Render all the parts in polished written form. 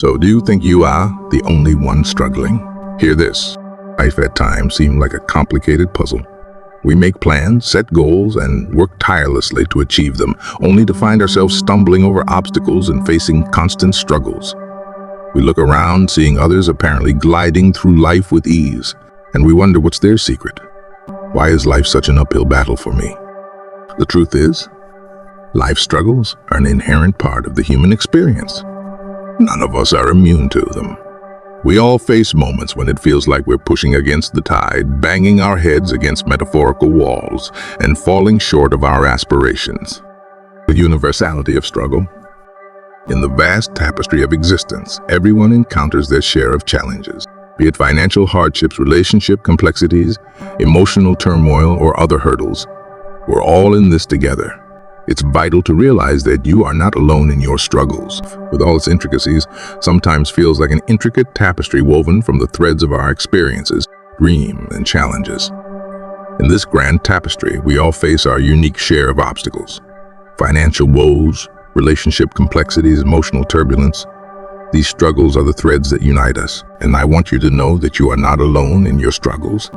So do you think you are the only one struggling? Hear this. Life at times seems like a complicated puzzle. We make plans, set goals, and work tirelessly to achieve them, only to find ourselves stumbling over obstacles and facing constant struggles. We look around, seeing others apparently gliding through life with ease, and we wonder what's their secret. Why is life such an uphill battle for me? The truth is, life struggles are an inherent part of the human experience. None of us are immune to them. We all face moments when it feels like we're pushing against the tide, banging our heads against metaphorical walls, and falling short of our aspirations. The universality of struggle. In the vast tapestry of existence, everyone encounters their share of challenges, be it financial hardships, relationship complexities, emotional turmoil, or other hurdles. We're all in this together. It's vital to realize that you are not alone in your struggles. With all its intricacies, sometimes feels like an intricate tapestry woven from the threads of our experiences, dreams, and challenges. In this grand tapestry, we all face our unique share of obstacles. Financial woes, relationship complexities, emotional turbulence. These struggles are the threads that unite us, and I want you to know that you are not alone in your struggles.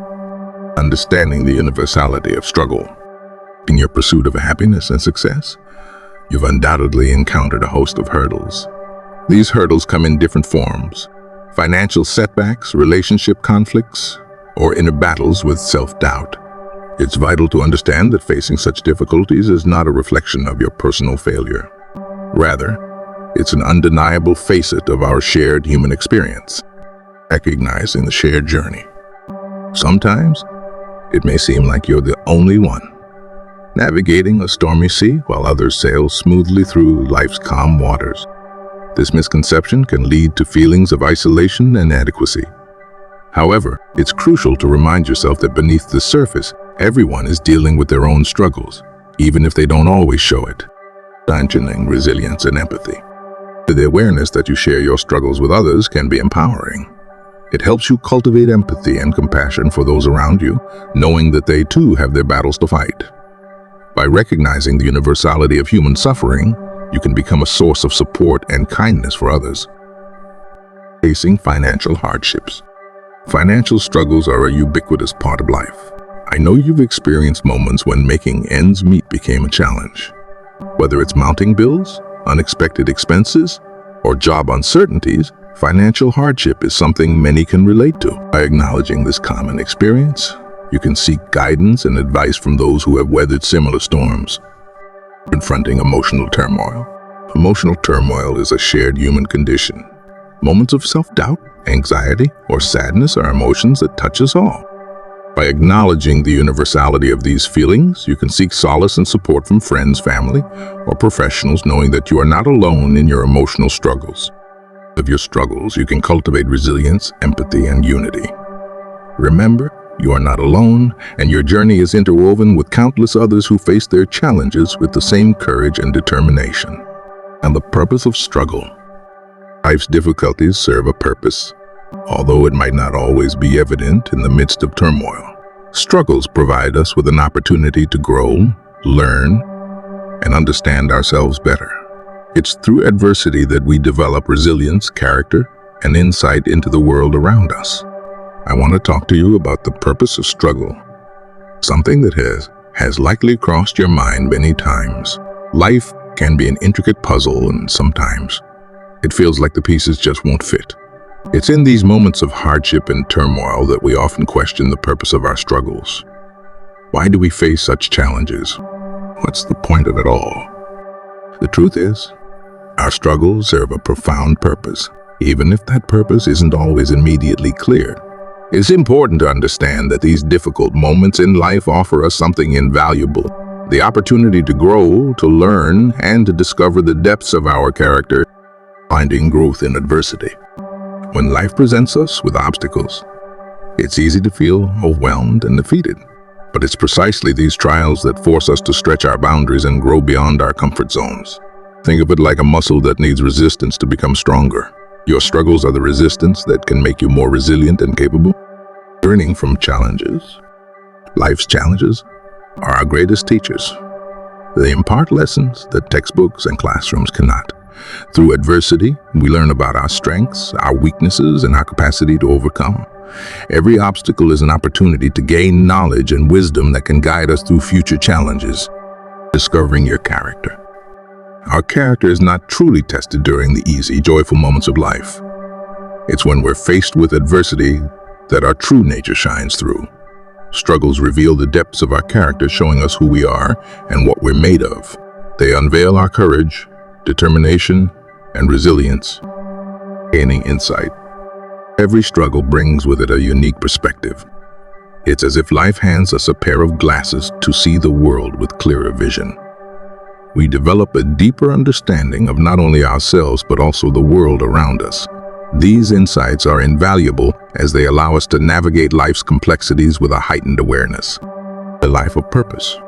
Understanding the universality of struggle. In your pursuit of happiness and success, you've undoubtedly encountered a host of hurdles. These hurdles come in different forms: financial setbacks, relationship conflicts, or inner battles with self-doubt. It's vital to understand that facing such difficulties is not a reflection of your personal failure. Rather, it's an undeniable facet of our shared human experience, recognizing the shared journey. Sometimes, it may seem like you're the only one navigating a stormy sea while others sail smoothly through life's calm waters. This misconception can lead to feelings of isolation and inadequacy. However, it's crucial to remind yourself that beneath the surface, everyone is dealing with their own struggles, even if they don't always show it. Strengthening resilience and empathy. The awareness that you share your struggles with others can be empowering. It helps you cultivate empathy and compassion for those around you, knowing that they too have their battles to fight. By recognizing the universality of human suffering, you can become a source of support and kindness for others. Facing financial hardships. Financial struggles are a ubiquitous part of life. I know you've experienced moments when making ends meet became a challenge. Whether it's mounting bills, unexpected expenses, or job uncertainties, financial hardship is something many can relate to. By acknowledging this common experience, you can seek guidance and advice from those who have weathered similar storms. Confronting emotional turmoil. Emotional turmoil is a shared human condition. Moments of self-doubt, anxiety, or sadness are emotions that touch us all. By acknowledging the universality of these feelings, you can seek solace and support from friends, family, or professionals, knowing that you are not alone in your emotional struggles. Of your struggles, you can cultivate resilience, empathy, and unity. Remember, you are not alone, and your journey is interwoven with countless others who face their challenges with the same courage and determination. And the purpose of struggle. Life's difficulties serve a purpose, although it might not always be evident in the midst of turmoil. Struggles provide us with an opportunity to grow, learn, and understand ourselves better. It's through adversity that we develop resilience, character, and insight into the world around us. I want to talk to you about the purpose of struggle, something that has likely crossed your mind many times. Life can be an intricate puzzle, and sometimes it feels like the pieces just won't fit. It's in these moments of hardship and turmoil that we often question the purpose of our struggles. Why do we face such challenges? What's the point of it all? The truth is, our struggles serve a profound purpose, even if that purpose isn't always immediately clear. It's important to understand that these difficult moments in life offer us something invaluable: the opportunity to grow, to learn, and to discover the depths of our character, finding growth in adversity. When life presents us with obstacles, it's easy to feel overwhelmed and defeated. But it's precisely these trials that force us to stretch our boundaries and grow beyond our comfort zones. Think of it like a muscle that needs resistance to become stronger. Your struggles are the resistance that can make you more resilient and capable. Learning from challenges. Life's challenges are our greatest teachers. They impart lessons that textbooks and classrooms cannot. Through adversity, we learn about our strengths, our weaknesses, and our capacity to overcome. Every obstacle is an opportunity to gain knowledge and wisdom that can guide us through future challenges. Discovering your character. Our character is not truly tested during the easy, joyful moments of life. It's when we're faced with adversity that our true nature shines through. Struggles reveal the depths of our character, showing us who we are and what we're made of. They unveil our courage, determination, and resilience, gaining insight. Every struggle brings with it a unique perspective. It's as if life hands us a pair of glasses to see the world with clearer vision. We develop a deeper understanding of not only ourselves but also the world around us. These insights are invaluable as they allow us to navigate life's complexities with a heightened awareness. A life of purpose.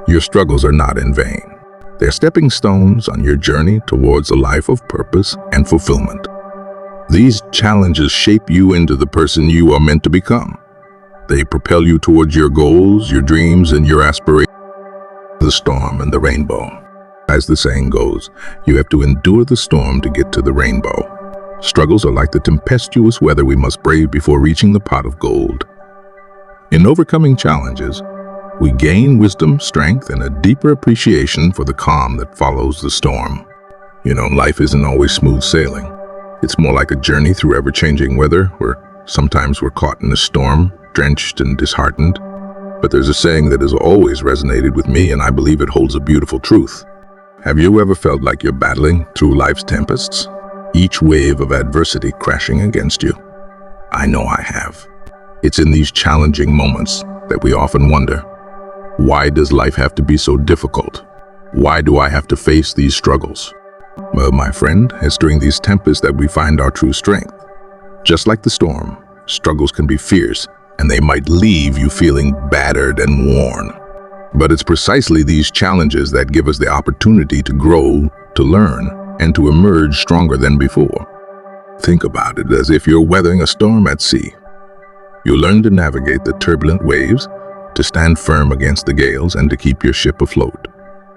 Your struggles are not in vain. They're stepping stones on your journey towards a life of purpose and fulfillment. These challenges shape you into the person you are meant to become. They propel you towards your goals, your dreams, and your aspirations. The storm and the rainbow. As the saying goes, you have to endure the storm to get to the rainbow. Struggles are like the tempestuous weather we must brave before reaching the pot of gold. In overcoming challenges, we gain wisdom, strength, and a deeper appreciation for the calm that follows the storm. Life isn't always smooth sailing. It's more like a journey through ever-changing weather, where sometimes we're caught in a storm, drenched and disheartened. But there's a saying that has always resonated with me, and I believe it holds a beautiful truth. Have you ever felt like you're battling through life's tempests? Each wave of adversity crashing against you? I know I have. It's in these challenging moments that we often wonder, why does life have to be so difficult? Why do I have to face these struggles? Well, my friend, it's during these tempests that we find our true strength. Just like the storm, struggles can be fierce, and they might leave you feeling battered and worn. But it's precisely these challenges that give us the opportunity to grow, to learn, and to emerge stronger than before. Think about it as if you're weathering a storm at sea. You learn to navigate the turbulent waves, to stand firm against the gales, and to keep your ship afloat.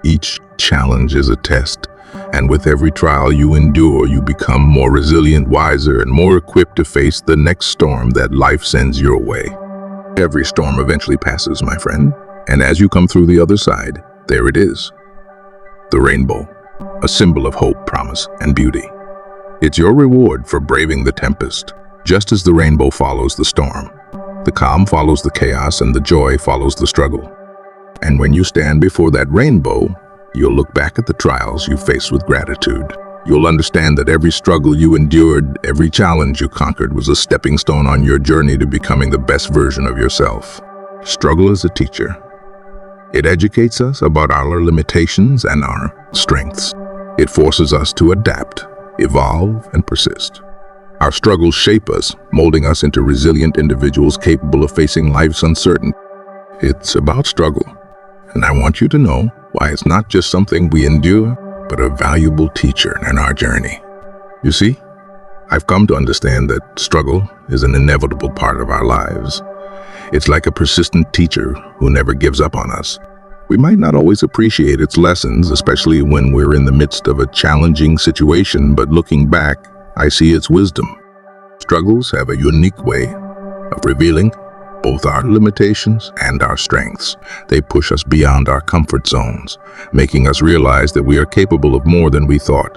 Each challenge is a test, and with every trial you endure, you become more resilient, wiser, and more equipped to face the next storm that life sends your way. Every storm eventually passes, my friend, and as you come through the other side, there it is. The rainbow, a symbol of hope, promise, and beauty. It's your reward for braving the tempest. Just as the rainbow follows the storm, the calm follows the chaos, and the joy follows the struggle. And when you stand before that rainbow, you'll look back at the trials you faced with gratitude. You'll understand that every struggle you endured, every challenge you conquered was a stepping stone on your journey to becoming the best version of yourself. Struggle is a teacher. It educates us about our limitations and our strengths. It forces us to adapt, evolve, and persist. Our struggles shape us, molding us into resilient individuals capable of facing life's uncertainty. It's about struggle, and I want you to know why it's not just something we endure, but a valuable teacher in our journey. You see, I've come to understand that struggle is an inevitable part of our lives. It's like a persistent teacher who never gives up on us. We might not always appreciate its lessons, especially when we're in the midst of a challenging situation, but looking back, I see its wisdom. Struggles have a unique way of revealing both our limitations and our strengths. They push us beyond our comfort zones, making us realize that we are capable of more than we thought.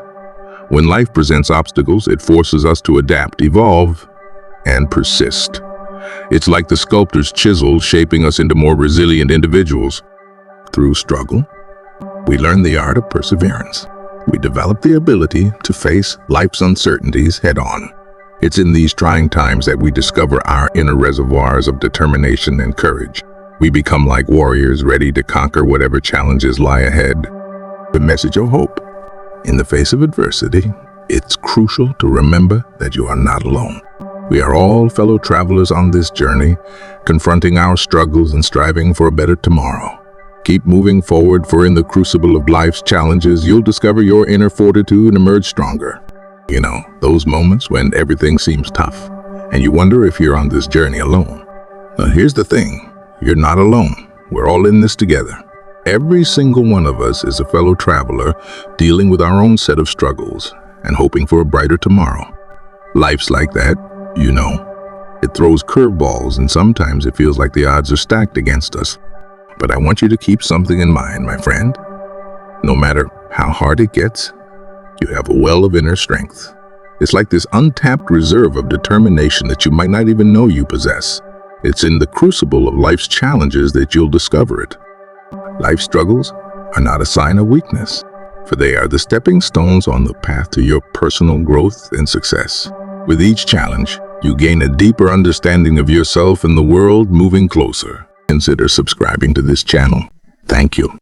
When life presents obstacles, it forces us to adapt, evolve, and persist. It's like the sculptor's chisel shaping us into more resilient individuals. Through struggle, we learn the art of perseverance. We develop the ability to face life's uncertainties head-on. It's in these trying times that we discover our inner reservoirs of determination and courage. We become like warriors ready to conquer whatever challenges lie ahead. The message of hope. In the face of adversity, it's crucial to remember that you are not alone. We are all fellow travelers on this journey, confronting our struggles and striving for a better tomorrow. Keep moving forward, for in the crucible of life's challenges, you'll discover your inner fortitude and emerge stronger. Those moments when everything seems tough, and you wonder if you're on this journey alone. Now, here's the thing. You're not alone. We're all in this together. Every single one of us is a fellow traveler dealing with our own set of struggles and hoping for a brighter tomorrow. Life's like that, you know. It throws curveballs and sometimes it feels like the odds are stacked against us. But I want you to keep something in mind, my friend. No matter how hard it gets, you have a well of inner strength. It's like this untapped reserve of determination that you might not even know you possess. It's in the crucible of life's challenges that you'll discover it. Life struggles are not a sign of weakness, for they are the stepping stones on the path to your personal growth and success. With each challenge, you gain a deeper understanding of yourself and the world moving closer. Consider subscribing to this channel. Thank you.